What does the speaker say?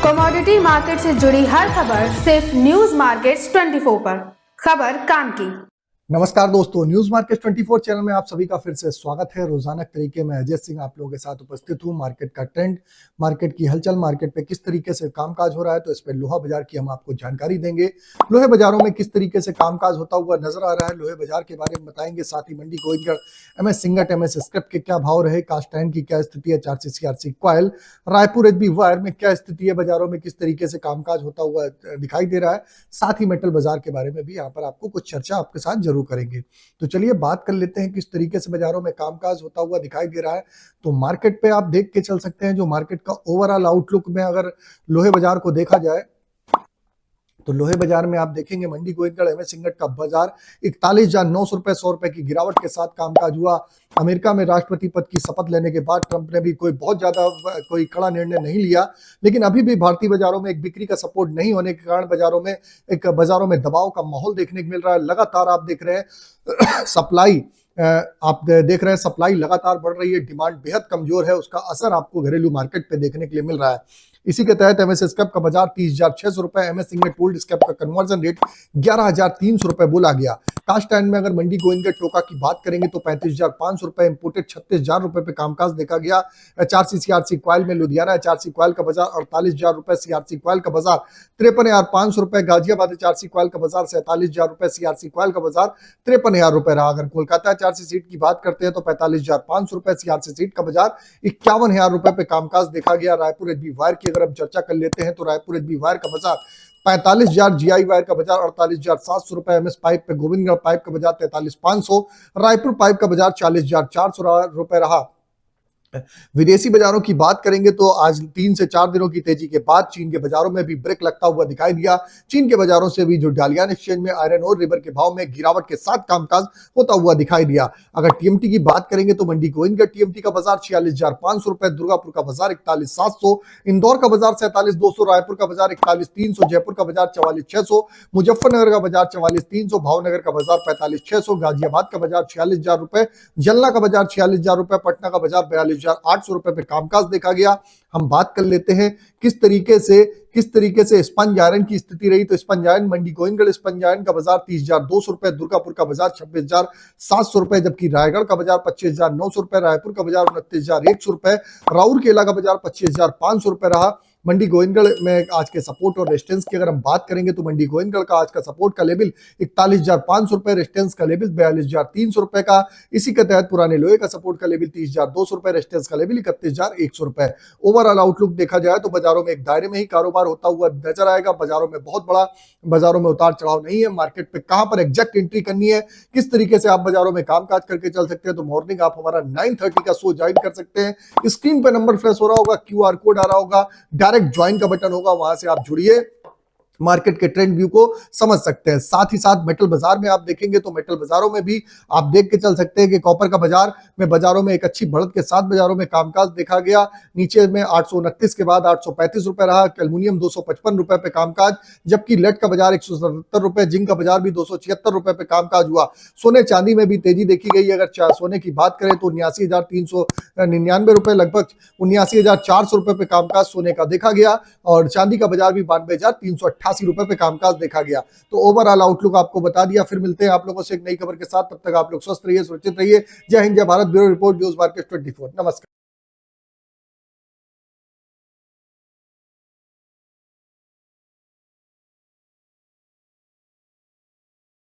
Commodity market से जुड़ी हर खबर सिर्फ न्यूज मार्केट्स 24 पर। खबर काम की। नमस्कार दोस्तों, न्यूज मार्केट 24 चैनल में आप सभी का फिर से स्वागत है। रोजाना के तरीके में अजय सिंह आप लोगों के साथ उपस्थित हूं। मार्केट का ट्रेंड, मार्केट की हलचल, मार्केट पे किस तरीके से कामकाज हो रहा है, तो इस पे लोहा बाजार की हम आपको जानकारी देंगे। लोहे बाजारों में किस तरीके से कामकाज होता हुआ नजर आ रहा है, लोहे बाजार के बारे में बताएंगे। साथ ही मंडी गोविंदगढ़, एमएस सिंगट, एमएस स्क्रैप के क्या भाव रहे, कास्ट आयरन की क्या स्थिति है, 4सीसी कॉयल, रायपुर एचबी वायर में क्या स्थिति है, बाजारों में किस तरीके से कामकाज होता हुआ दिखाई दे रहा है। साथ ही मेटल बाजार के बारे में भी यहाँ पर आपको कुछ चर्चा आपके साथ जरूर करेंगे। तो चलिए बात कर लेते हैं किस तरीके से बाजारों में कामकाज होता हुआ दिखाई दे रहा है। तो मार्केट पे आप देख के चल सकते हैं, जो मार्केट का ओवरऑल आउटलुक में अगर लोहे बाजार को देखा जाए तो लोहे बाजार में आप देखेंगे मंडी गोविंदगढ़, एमएस सिंगट का बाजार 41,900 रुपए, 100 रुपए की गिरावट के साथ कामकाज हुआ। अमेरिका में राष्ट्रपति पद की शपथ लेने के बाद ट्रंप ने भी कोई बहुत ज्यादा कोई कड़ा निर्णय नहीं लिया, लेकिन अभी भी भारतीय बाजारों में एक बिक्री का सपोर्ट नहीं होने के कारण बाजारों में दबाव का माहौल देखने को मिल रहा है। लगातार आप देख रहे हैं सप्लाई लगातार बढ़ रही है, डिमांड बेहद कमजोर है, उसका असर आपको घरेलू मार्केट पे देखने के लिए मिल रहा है। इसी के तहत एमएस स्क्रैप का बाजार 30,600 रुपए, एमएस सिंगट गोल्ड स्क्रैप का कन्वर्जन रेट 11,300 रुपए बोला गया। कास्ट आयरन में अगर मंडी गोविंदगढ़ टोका की बात करेंगे तो 35,500 रुपए, इंपोर्टेड 36,000 रुपए पे कामकाज देखा गया। 4सीसी कॉयल में लुधियाना 4सी कॉयल का बाजार 48,000 रुपए, सीआरसी कॉयल का बाजार 53,500 रुपए, गाजियाबाद 4सी कॉयल का बाजार 47,000 रुपए, सीआरसी कॉयल का बाजार 53,000 रुपए रहा। अगर कोलकाता 4सी सीट की बात करते हैं तो 45,500 रुपए, सीआरसी सीट का बाजार 51,000 रुपए पे कामकाज देखा गया। रायपुर एचबी वायर की अगर हम चर्चा कर लेते हैं तो रायपुर एचबी वायर का बाजार 45,000, जीआई वायर का बाजार 48,700 रुपए, एमएस पाइप पे गोविंदगढ़ पाइप का बाजार 43,500, रायपुर पाइप का बाजार 40,400 रुपए रहा। विदेशी बाजारों की बात करेंगे तो आज 3 से 4 दिनों की तेजी के बाद चीन के बाजारों में भी ब्रेक लगता हुआ दिखाई दिया। चीन के बाजारों से भी जो डालियान एक्सचेंज में आयरन और रिवर के भाव में गिरावट के साथ कामकाज होता हुआ दिखाई दिया। अगर टीएमटी की बात करेंगे तो मंडी गोविंदगढ़ टीएमटी का बाजार 46,500 रुपए, दुर्गापुर का बाजार 41,700, इंदौर का बाजार 47,200, रायपुर का बाजार 41,300, जयपुर का बाजार 44,600, मुजफ्फरनगर का बाजार 44,300, भावनगर का बाजार 45,600, गाजियाबाद का बाजार 46,000 रुपए, जलना का बाजार 46,000 रुपए, पटना का बाजार 42,800 रुपए पे कामकाज देखा गया। हम बात कर लेते हैं किस तरीके से स्पंज आयरन की स्थिति रही। तो स्पंज आयरन मंडी गोविंदगढ़ स्पंज आयरन का बाजार 30,200 रुपए, दुर्गापुर का बाजार 26,700 रुपए, जबकि रायगढ़ का बाजार 25,900 रुपए, रायपुर का बाजार 29,100 रुपए, राउरकेला का बाजार 25,500 रुपए रहा। मंडी गोविंदगढ़ में आज के सपोर्ट और रेजिस्टेंस की अगर हम बात करेंगे तो मंडी गोविंदगढ़ का आज का सपोर्ट का लेवल 41,500 रुपए, रेजिस्टेंस का लेवल 42,300 रुपए का। इसी के तहत पुराने लोहे का सपोर्ट का लेवल 30,200 रुपए, रेजिस्टेंस का लेवल 31,100 रुपए। ओवरऑल आउटलुक देखा जाए तो बाजारों में एक दायरे में ही कारोबार होता हुआ नजर आएगा। बाजारों में उतार चढ़ाव नहीं है। मार्केट पे कहां पर एग्जैक्ट एंट्री करनी है, किस तरीके से आप बाजारों में कामकाज करके चल सकते हैं, तो मॉर्निंग आप हमारा 9:30 का शो ज्वाइन कर सकते हैं। स्क्रीन पे नंबर फ्लैश हो रहा होगा, क्यूआर कोड आ रहा होगा, डायरेक्ट ज्वाइन का बटन होगा, वहां से आप जुड़िए, मार्केट के ट्रेंड व्यू को समझ सकते हैं। साथ ही साथ मेटल बाजार में आप देखेंगे तो मेटल बाजारों में भी आप देख के चल सकते हैं कि कॉपर का बाजारों में एक अच्छी बढ़त के साथ बाजारों में कामकाज देखा गया। नीचे में 829 के बाद 835 रुपए रहा। एल्यूमिनियम 255 रुपए पे कामकाज, जबकि लेड का बाजार 177 रुपए, जिंक का बाजार भी 276 रुपए पे कामकाज हुआ। सोने चांदी में भी तेजी देखी गई। अगर सोने की बात करें तो 79,399 रुपए, लगभग 79,400 रुपए पे कामकाज सोने का देखा गया, और चांदी का बाजार भी 92,388 रुपए पे कामकाज देखा गया। तो ओवरऑल आउटलुक आपको बता दिया। फिर मिलते हैं आप लोगों से एक नई खबर के साथ, तब तक आप लोग स्वस्थ रहिए, सुरक्षित रहिए। जय हिंद, जय Bharat. Bureau report, news market 24। नमस्कार।